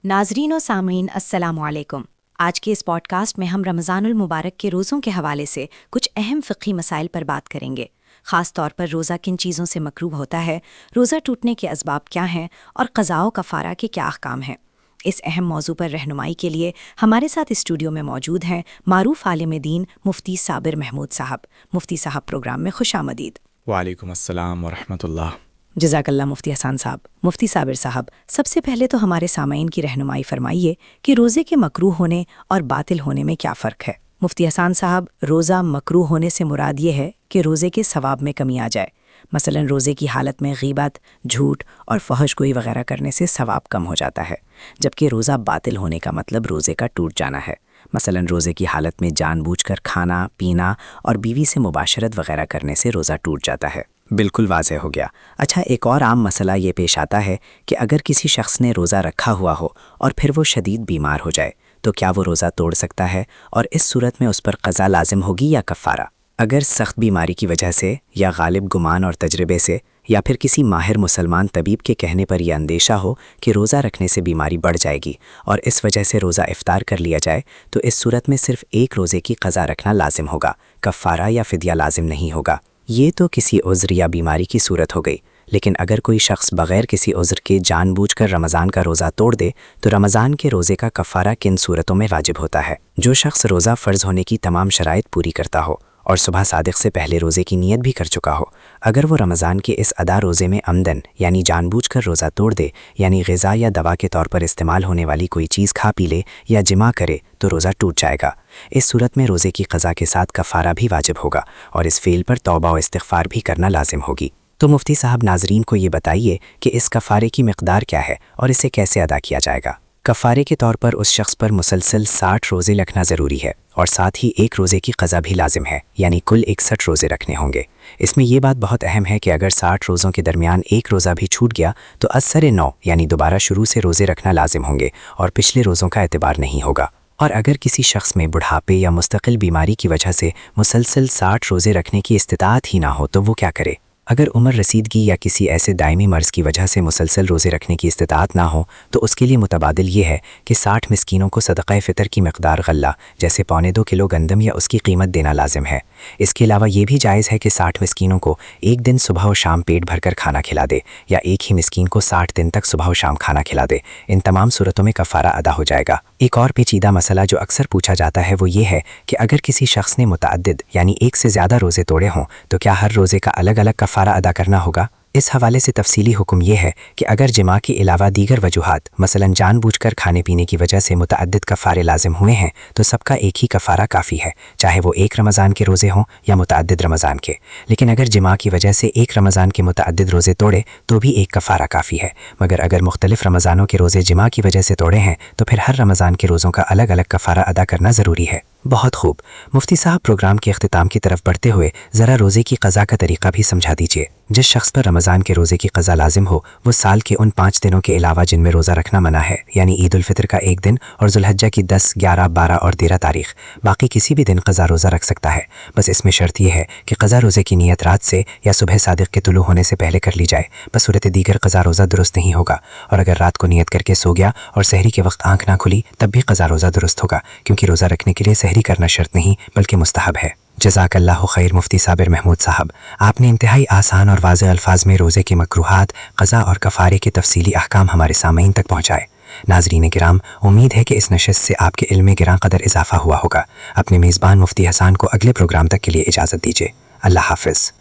ناظرین و سامعین السلام علیکم۔ آج کے اس پوڈ کاسٹ میں ہم رمضان المبارک کے روزوں کے حوالے سے کچھ اہم فقہی مسائل پر بات کریں گے، خاص طور پر روزہ کن چیزوں سے مکروہ ہوتا ہے، روزہ ٹوٹنے کے اسباب کیا ہیں اور قضاء و کفارہ کے کیا احکام ہیں۔ اس اہم موضوع پر رہنمائی کے لیے ہمارے ساتھ اسٹوڈیو میں موجود ہیں معروف عالم دین مفتی صابر محمود صاحب۔ مفتی صاحب پروگرام میں خوش آمدید۔ وعلیکم السلام ورحمۃ اللہ۔ جزاک اللہ مفتی حسان صاحب۔ مفتی صابر صاحب، سب سے پہلے تو ہمارے سامعین کی رہنمائی فرمائیے کہ روزے کے مکروہ ہونے اور باطل ہونے میں کیا فرق ہے۔ مفتی حسان صاحب، روزہ مکروہ ہونے سے مراد یہ ہے کہ روزے کے ثواب میں کمی آ جائے، مثلا روزے کی حالت میں غیبت، جھوٹ اور فحش گوئی وغیرہ کرنے سے ثواب کم ہو جاتا ہے، جبکہ روزہ باطل ہونے کا مطلب روزے کا ٹوٹ جانا ہے، مثلا روزے کی حالت میں جان بوجھ کر کھانا پینا اور بیوی سے مباشرت وغیرہ کرنے سے روزہ ٹوٹ جاتا ہے۔ بالکل واضح ہو گیا۔ اچھا، ایک اور عام مسئلہ یہ پیش آتا ہے کہ اگر کسی شخص نے روزہ رکھا ہوا ہو اور پھر وہ شدید بیمار ہو جائے تو کیا وہ روزہ توڑ سکتا ہے، اور اس صورت میں اس پر قضا لازم ہوگی یا کفارہ؟ اگر سخت بیماری کی وجہ سے یا غالب گمان اور تجربے سے یا پھر کسی ماہر مسلمان طبیب کے کہنے پر یہ اندیشہ ہو کہ روزہ رکھنے سے بیماری بڑھ جائے گی اور اس وجہ سے روزہ افطار کر لیا جائے تو اس صورت میں صرف ایک روزے کی قضا رکھنا لازم ہوگا، کفارہ یا فدیہ لازم نہیں ہوگا۔ یہ تو کسی عذر یا بیماری کی صورت ہو گئی، لیکن اگر کوئی شخص بغیر کسی عذر کے جان بوجھ کر رمضان کا روزہ توڑ دے تو رمضان کے روزے کا کفارہ کن صورتوں میں واجب ہوتا ہے؟ جو شخص روزہ فرض ہونے کی تمام شرائط پوری کرتا ہو اور صبح صادق سے پہلے روزے کی نیت بھی کر چکا ہو، اگر وہ رمضان کے اس ادا روزے میں عمدن یعنی جان بوجھ کر روزہ توڑ دے، یعنی غذا یا دوا کے طور پر استعمال ہونے والی کوئی چیز کھا پی لے یا جمع کرے تو روزہ ٹوٹ جائے گا۔ اس صورت میں روزے کی قضا کے ساتھ کفارہ بھی واجب ہوگا اور اس فعل پر توبہ و استغفار بھی کرنا لازم ہوگی۔ تو مفتی صاحب، ناظرین کو یہ بتائیے کہ اس کفارے کی مقدار کیا ہے اور اسے کیسے ادا کیا جائے گا؟ کفارے کے طور پر اس شخص پر مسلسل 60 روزے رکھنا ضروری ہے اور ساتھ ہی ایک روزے کی قضا بھی لازم ہے، یعنی کل 61 روزے رکھنے ہوں گے۔ اس میں یہ بات بہت اہم ہے کہ اگر 60 روزوں کے درمیان ایک روزہ بھی چھوٹ گیا تو از نو یعنی دوبارہ شروع سے روزے رکھنا لازم ہوں گے اور پچھلے روزوں کا اعتبار نہیں ہوگا۔ اور اگر کسی شخص میں بڑھاپے یا مستقل بیماری کی وجہ سے مسلسل 60 روزے رکھنے کی استطاعت ہی نہ ہو تو وہ کیا کرے؟ اگر عمر رسیدگی یا کسی ایسے دائمی مرض کی وجہ سے مسلسل روزے رکھنے کی استطاعت نہ ہو تو اس کے لیے متبادل یہ ہے کہ 60 مسکینوں کو صدقہ فطر کی مقدار غلہ جیسے 1.25 کلو گندم یا اس کی قیمت دینا لازم ہے۔ اس کے علاوہ یہ بھی جائز ہے کہ 60 مسکینوں کو ایک دن صبح و شام پیٹ بھر کر کھانا کھلا دے یا ایک ہی مسکین کو 60 دن تک صبح و شام کھانا کھلا دے۔ ان تمام صورتوں میں کفارہ ادا ہو جائے گا۔ ایک اور پیچیدہ مسئلہ جو اکثر پوچھا جاتا ہے وہ یہ ہے کہ اگر کسی شخص نے متعدد یعنی ایک سے زیادہ روزے توڑے ہوں تو کیا ہر روزے کا الگ الگ کفارہ ادا کرنا ہوگا؟ اس حوالے سے تفصیلی حکم یہ ہے کہ اگر جماع کے علاوہ دیگر وجوہات مثلا جان بوجھ کر کھانے پینے کی وجہ سے متعدد کفارے لازم ہوئے ہیں تو سب کا ایک ہی کفارہ کافی ہے، چاہے وہ ایک رمضان کے روزے ہوں یا متعدد رمضان کے۔ لیکن اگر جماع کی وجہ سے ایک رمضان کے متعدد روزے توڑے تو بھی ایک کفارہ کافی ہے، مگر اگر مختلف رمضانوں کے روزے جماع کی وجہ سے توڑے ہیں تو پھر ہر رمضان کے روزوں کا الگ الگ کفارہ ادا کرنا ضروری ہے۔ بہت خوب۔ مفتی صاحب، پروگرام کے اختتام کی طرف بڑھتے ہوئے ذرا روزے کی قضا کا طریقہ بھی سمجھا دیجیے۔ جس شخص پر رمضان کے روزے کی قضا لازم ہو وہ سال کے ان 5 دنوں کے علاوہ جن میں روزہ رکھنا منع ہے، یعنی عید الفطر کا ایک دن اور ذوالحجہ کی 10، 11، 12 اور 13 تاریخ، باقی کسی بھی دن قضا روزہ رکھ سکتا ہے۔ بس اس میں شرط یہ ہے کہ قضا روزے کی نیت رات سے یا صبح صادق کے طلوع ہونے سے پہلے کر لی جائے، بصورت دیگر قضا روزہ درست نہیں ہوگا۔ اور اگر رات کو نیت کر کے سو گیا اور سحری کے وقت آنکھ نہ کھلی تب بھی قضا روزہ درست ہوگا، کیونکہ روزہ رکھنے کے لیے سحری کرنا شرط نہیں بلکہ مستحب ہے۔ جزاک اللہ خیر مفتی صابر محمود صاحب، آپ نے انتہائی آسان اور واضح الفاظ میں روزے کے مکروہات، قضا اور کفارے کے تفصیلی احکام ہمارے سامعین تک پہنچائے۔ ناظرین کرام، امید ہے کہ اس نشست سے آپ کے علم میں گراں قدر اضافہ ہوا ہوگا۔ اپنے میزبان مفتی حسان کو اگلے پروگرام تک کے لیے اجازت دیجیے۔ اللہ حافظ۔